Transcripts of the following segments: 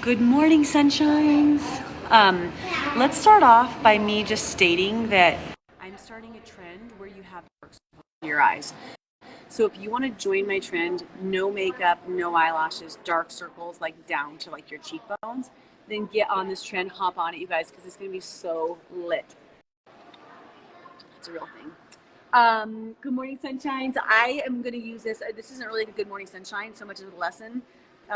Good morning, sunshines. Let's start off by me just stating that I'm starting a trend where you have dark circles in your eyes. So if you want to join my trend, no makeup, no eyelashes, dark circles like down to like your cheekbones, then get on this trend, hop on it, you guys, because it's going to be so lit. It's a real thing. Good morning, sunshines. I am going to use this. This isn't really a good morning sunshine so much as a lesson,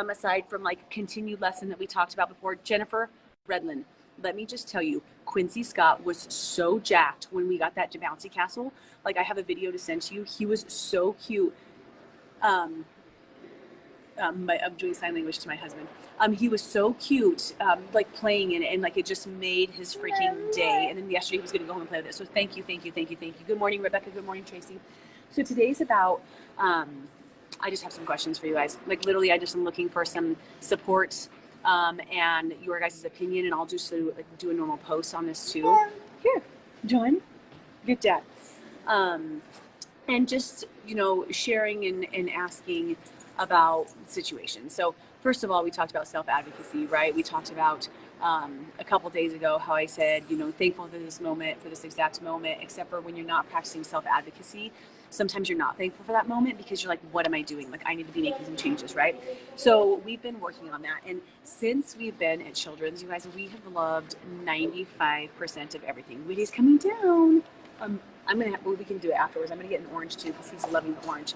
aside from like continued lesson that we talked about before. Jennifer Redlin, let me just tell you, Quincy Scott was so jacked when we got that bouncy castle. Like, I have a video to send to you. He was so cute. I'm doing sign language to my husband. He was so cute, like playing in it, and like it just made his freaking day. And then yesterday he was going to go home and play with it. So thank you. Good morning, Rebecca. Good morning, Tracy. So today's about, I just have some questions for you guys. Like literally, I just am looking for some support and your guys' opinion, and I'll just do a normal post on this too. Here, John, good dad. And just, sharing and asking about situations. So first of all, we talked about self-advocacy, right? We talked about a couple days ago how I said, thankful for this moment, for this exact moment, except for when you're not practicing self-advocacy. Sometimes you're not thankful for that moment because you're like, what am I doing? Like, I need to be making some changes, right? So we've been working on that. And since we've been at Children's, you guys, we have loved 95% of everything. Witty's coming down. We can do it afterwards. I'm gonna get an orange too because he's loving the orange.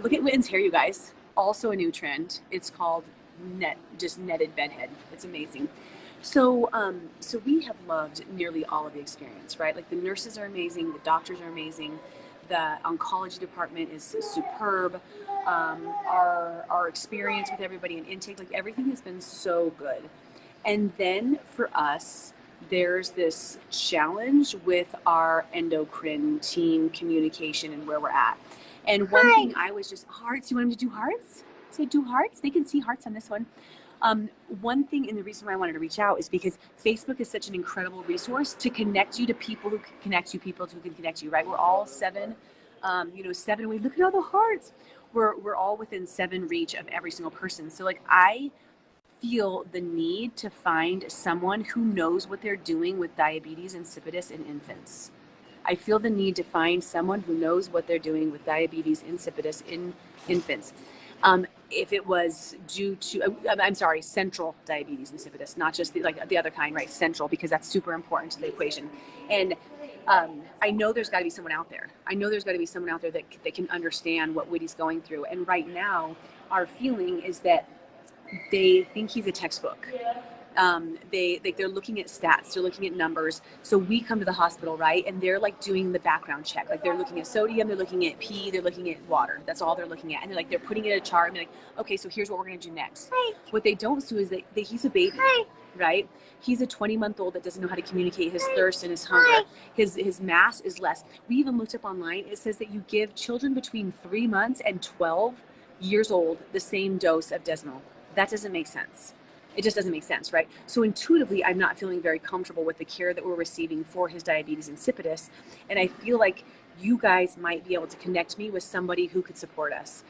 Look at Witten's hair, you guys. Also a new trend. It's called netted bedhead. It's amazing. So we have loved nearly all of the experience, right? Like, the nurses are amazing, the doctors are amazing, the oncology department is superb. Our experience with everybody in intake, like everything has been so good. And then for us, there's this challenge with our endocrine team communication and where we're at. And one thing I was just, hearts, you want them to do hearts? Say do hearts? They can see hearts on this one. One thing, and the reason why I wanted to reach out is because Facebook is such an incredible resource to connect you to people who can connect you, people who can connect you, right? We're all seven, we look at all the hearts. We're all within 7 reach of every single person. So like, I feel the need to find someone who knows what they're doing with diabetes insipidus in infants. I feel the need to find someone who knows what they're doing with diabetes insipidus in infants. If it was due to, central diabetes insipidus, not just the other kind, right? Central, because that's super important to the equation. And I know there's got to be someone out there. That can understand what Witty's going through. And right now, our feeling is that they think he's a textbook. They're looking at stats, they're looking at numbers. So we come to the hospital, right? And they're like doing the background check. Like, they're looking at sodium, they're looking at pee, they're looking at water. That's all they're looking at. And they're putting it in a chart and they're like, okay, so here's what we're going to do next. Hi. What they don't do is that he's a baby. Hi. Right? He's a 20-month-old that doesn't know how to communicate his thirst and his hunger. His mass is less. We even looked up online. It says that you give children between 3 months and 12 years old the same dose of desmol. That doesn't make sense. It just doesn't make sense, right? So intuitively, I'm not feeling very comfortable with the care that we're receiving for his diabetes insipidus. And I feel like you guys might be able to connect me with somebody who could support us.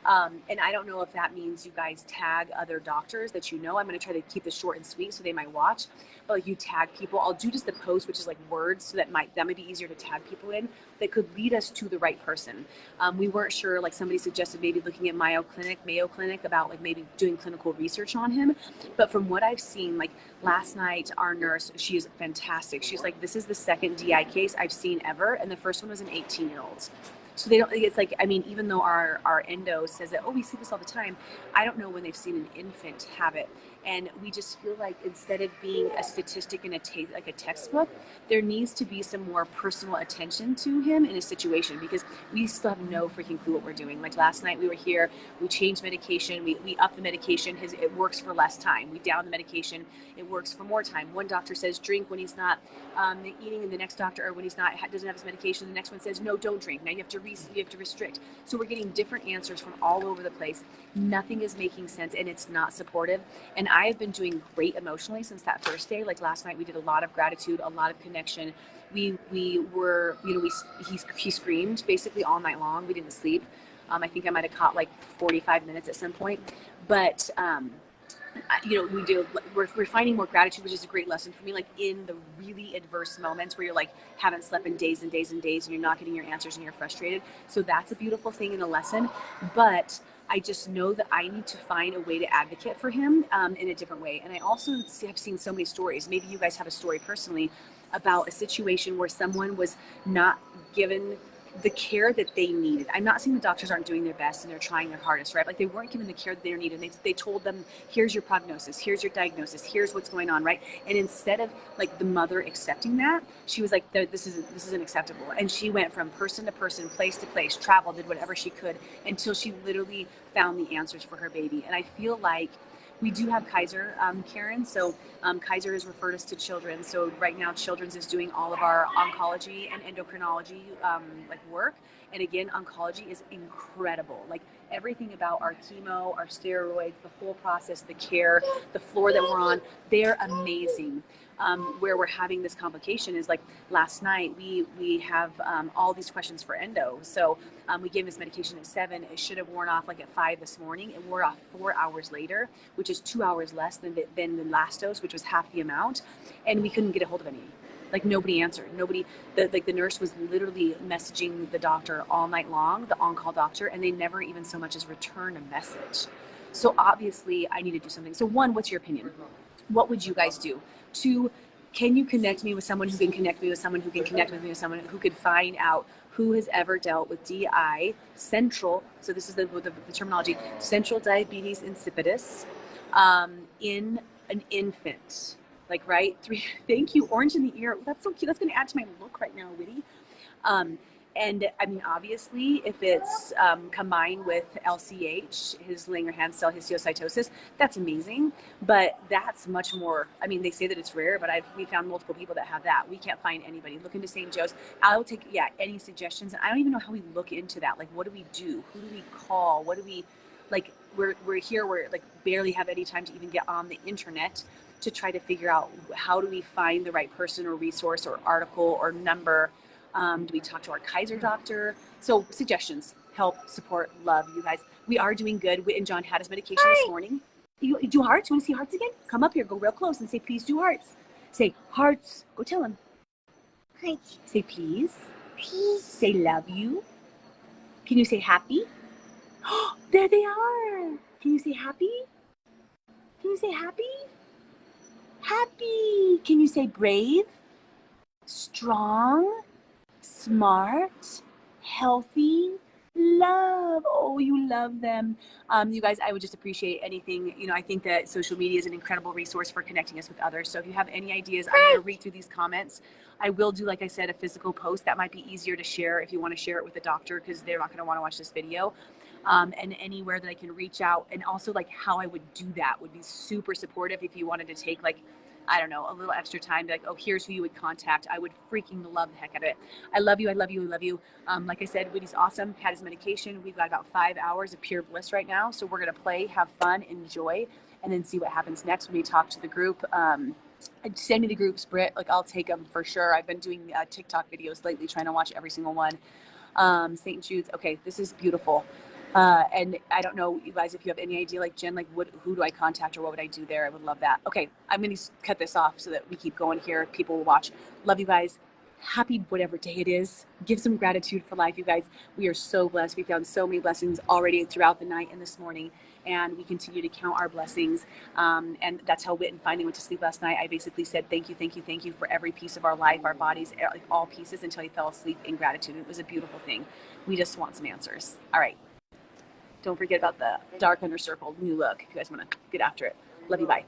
And I don't know if that means you guys tag other doctors that you know. I'm going to try to keep this short and sweet so they might watch. But like, you tag people. I'll do just the post, which is like words, so that might be easier to tag people in that could lead us to the right person. We weren't sure, like somebody suggested maybe looking at Mayo Clinic about like maybe doing clinical research on him. But from what I've seen, like last night, our nurse, she is fantastic. She's like, this is the second DI case I've seen ever. And the first one was an 18-year-old. So they don't, it's like, I mean, even though our endo says that, oh, we see this all the time, I don't know when they've seen an infant have it. And we just feel like instead of being a statistic in a textbook, there needs to be some more personal attention to him in a situation, because we still have no freaking clue what we're doing. Like last night we were here, we changed medication, we upped the medication, it works for less time. We down the medication, it works for more time. One doctor says drink when he's not eating, and the next doctor, or when he's not, doesn't have his medication, the next one says no, don't drink. Now you have to restrict. So we're getting different answers from all over the place. Nothing is making sense, and it's not supportive. And I have been doing great emotionally since that first day. Like last night, we did a lot of gratitude, a lot of connection. He screamed basically all night long. We didn't sleep. I think I might have caught like 45 minutes at some point, but we do, we're finding more gratitude, which is a great lesson for me, like in the really adverse moments where you're like haven't slept in days and days and days and you're not getting your answers and you're frustrated. So that's a beautiful thing in a lesson. But I just know that I need to find a way to advocate for him in a different way. And I also have seen so many stories. Maybe you guys have a story personally about a situation where someone was not given the care that they needed. I'm not saying the doctors aren't doing their best and they're trying their hardest, right? Like they weren't given the care that they needed. They told them, here's your prognosis, here's your diagnosis, here's what's going on, right? And instead of like the mother accepting that, she was like, this isn't acceptable. And she went from person to person, place to place, traveled, did whatever she could until she literally found the answers for her baby. And I feel like we do have Kaiser, Karen. So Kaiser has referred us to Children. So right now, Children's is doing all of our oncology and endocrinology like work. And again, oncology is incredible. Like everything about our chemo, our steroids, the whole process, the care, the floor that we're on, they're amazing. Where we're having this complication is like last night we have all these questions for endo. So we gave this medication at 7. It should have worn off like at 5 this morning. It wore off 4 hours later, which is 2 hours less than the last dose, which was half the amount. And we couldn't get a hold of any. Like nobody answered. The nurse was literally messaging the doctor all night long, the on-call doctor, and they never even so much as returned a message. So obviously I need to do something. So 1, what's your opinion? What would you guys do? 2, can you connect me with someone who can connect me with someone who can connect with me with someone who could find out who has ever dealt with DI central, so this is the terminology, central diabetes insipidus in an infant. Like, right? 3, thank you, orange in the ear. That's so cute. That's going to add to my look right now, Witty. And I mean, obviously, if it's combined with LCH, his Langerhans cell histiocytosis, that's amazing. But that's much more. I mean, they say that it's rare, but we found multiple people that have that. We can't find anybody. Look into St. Joe's. I'll take any suggestions. I don't even know how we look into that. Like, what do we do? Who do we call? What do we like? We're here. We're like barely have any time to even get on the internet to try to figure out how do we find the right person or resource or article or number. Do we talk to our Kaiser doctor? So suggestions, help, support, love, you guys. We are doing good. Whit and John had his medication this morning. You do hearts? You want to see hearts again? Come up here, go real close and say, please do hearts. Say hearts. Go tell him. Hearts. Say please. Please. Say love you. Can you say happy? There they are. Can you say happy? Can you say happy? Happy. Can you say brave? Strong? Smart, healthy, love. Oh, you love them. You guys, I would just appreciate anything. I think that social media is an incredible resource for connecting us with others. So if you have any ideas, I'm going to read through these comments. I will do, like I said, a physical post that might be easier to share if you want to share it with the doctor, because they're not going to want to watch this video. And anywhere that I can reach out, and also like how I would do that would be super supportive. If you wanted to take like, I don't know, a little extra time to like, oh, here's who you would contact. I would freaking love the heck out of it. I love you. I love you. I love you. Like I said, Woody's awesome. Had his medication. We've got about 5 hours of pure bliss right now. So we're going to play, have fun, enjoy, and then see what happens next when we talk to the group. Send me the groups, Britt. Like, I'll take them for sure. I've been doing TikTok videos lately, trying to watch every single one. St. Jude's. Okay, this is beautiful. And I don't know, you guys, if you have any idea, like Jen, like who do I contact or what would I do there? I would love that. Okay, I'm going to cut this off so that we keep going here. People will watch. Love you guys. Happy whatever day it is. Give some gratitude for life, you guys. We are so blessed. We found so many blessings already throughout the night and this morning, and we continue to count our blessings. And that's how Whit and finally went to sleep last night. I basically said, thank you, thank you, thank you for every piece of our life, our bodies, like all pieces, until he fell asleep in gratitude. It was a beautiful thing. We just want some answers. All right. Don't forget about the dark under circle new look if you guys want to get after it. Love you. Bye.